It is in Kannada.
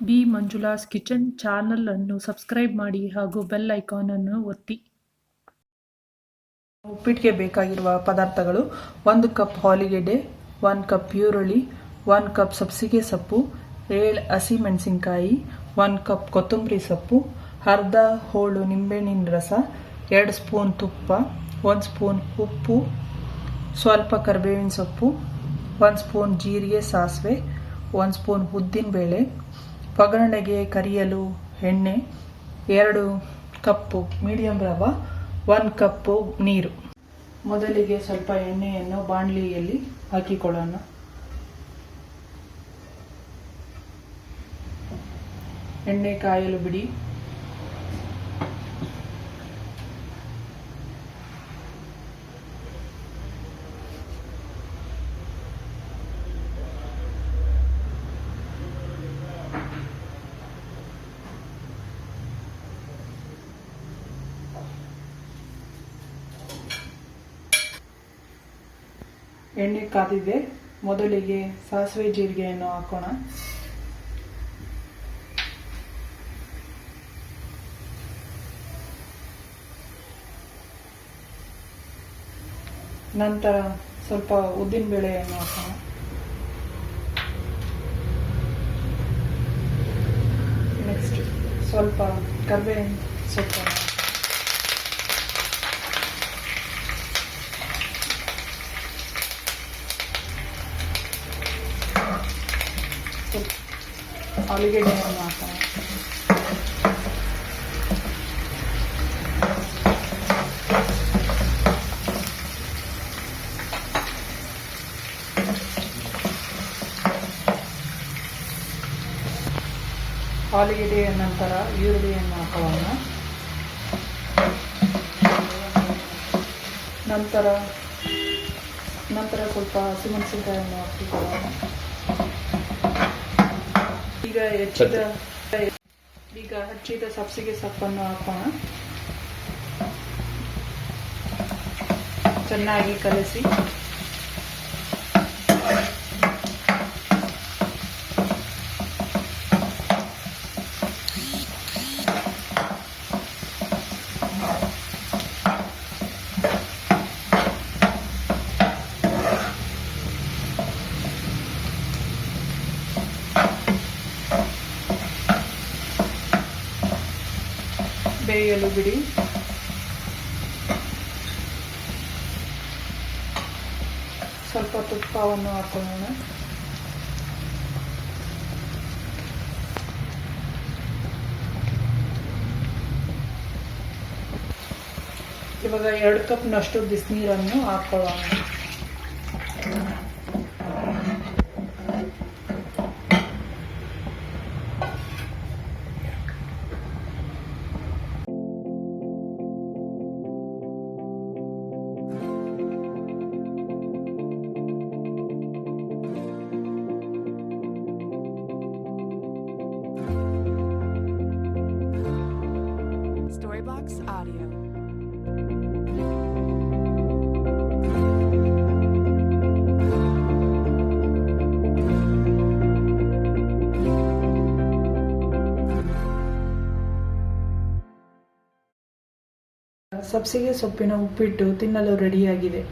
ಬಿ ಮಂಜುಳಾಸ್ ಕಿಚನ್ ಚಾನಲ್ ಅನ್ನು ಸಬ್ಸ್ಕ್ರೈಬ್ ಮಾಡಿ ಹಾಗೂ ಬೆಲ್ ಐಕಾನ್ ಅನ್ನು ಒತ್ತಿ. ಉಪ್ಪಿಟ್ಟಿಗೆ ಬೇಕಾಗಿರುವ ಪದಾರ್ಥಗಳು: 1 ಕಪ್ ಆಲೂಗೆಡ್ಡೆ, 1 ಕಪ್ ಈರುಳ್ಳಿ, 1 ಕಪ್ ಸಬ್ಸಿಗೆ ಸೊಪ್ಪು, 7 ಹಸಿಮೆಣಸಿನಕಾಯಿ, 1 ಕಪ್ ಕೊತ್ತಂಬರಿ ಸೊಪ್ಪು, ಅರ್ಧ ಹೋಳು ನಿಂಬೆಹಣ್ಣಿನ ರಸ, 2 ಸ್ಪೂನ್ ತುಪ್ಪ, 1 ಸ್ಪೂನ್ ಉಪ್ಪು, ಸ್ವಲ್ಪ ಕರಿಬೇವಿನ ಸೊಪ್ಪು, 1 ಸ್ಪೂನ್ ಜೀರಿಗೆ ಸಾಸಿವೆ, 1 ಸ್ಪೂನ್ ಉದ್ದಿನಬೇಳೆ, ಒಗ್ಗರಣೆಗೆ ಕರಿಯಲು ಎಣ್ಣೆ, 2 ಕಪ್ಪು ಮೀಡಿಯಂ ರವೆ, 1 ಕಪ್ಪು ನೀರು. ಮೊದಲಿಗೆ ಸ್ವಲ್ಪ ಎಣ್ಣೆಯನ್ನು ಬಾಣಲಿಯಲ್ಲಿ ಹಾಕಿಕೊಳ್ಳೋಣ. ಎಣ್ಣೆ ಕಾಯಲು ಬಿಡಿ. ಎಣ್ಣೆ ಕಾದಿದೆ. ಮೊದಲಿಗೆ ಸಾಸಿವೆ ಜೀರಿಗೆಯನ್ನು ಹಾಕೋಣ. ನಂತರ ಸ್ವಲ್ಪ ಉದ್ದಿನ ಬೇಳೆಯನ್ನು ಹಾಕೋಣ. ನೆಕ್ಸ್ಟ್ ಸ್ವಲ್ಪ ಕರಿಬೇವಿನ ಸೊಪ್ಪನ್ನು, ಆಲೂಗೆಡ್ಡೆಯನ್ನು ಹಾಕೋಣ. ಆಲೂಗೆಡ್ಡೆಯ ನಂತರ ಈರುಳ್ಳಿಯನ್ನು ಹಾಕೋಣ. ನಂತರ ಸ್ವಲ್ಪ ಹಸಿಮೆಣಸಿನಕಾಯಿಯನ್ನು ಹಾಕಿಕೊಳ್ಳೋಣ. ಈಗ ಹಚ್ಚಿದ ಸಬ್ಸಿಗೆ ಸೊಪ್ಪನ್ನು ಹಾಕೋಣ. ಚೆನ್ನಾಗಿ ಕಲಸಿ ಬೇಯಲು ಬಿಡಿ. ಸ್ವಲ್ಪ ತುಪ್ಪವನ್ನು ಹಾಕೊಳ್ಳೋಣ. ಇವಾಗ 2 ಕಪ್ನಷ್ಟು ಬಿಸಿನೀರನ್ನು ಹಾಕೊಳ್ಳೋಣ. Storybox Audio. ಸಬ್ಸಿಗೆ ಸೊಪ್ಪಿನ ಉಪ್ಪಿಟ್ಟು ತಿನ್ನಲು ರೆಡಿಯಾಗಿದೆ.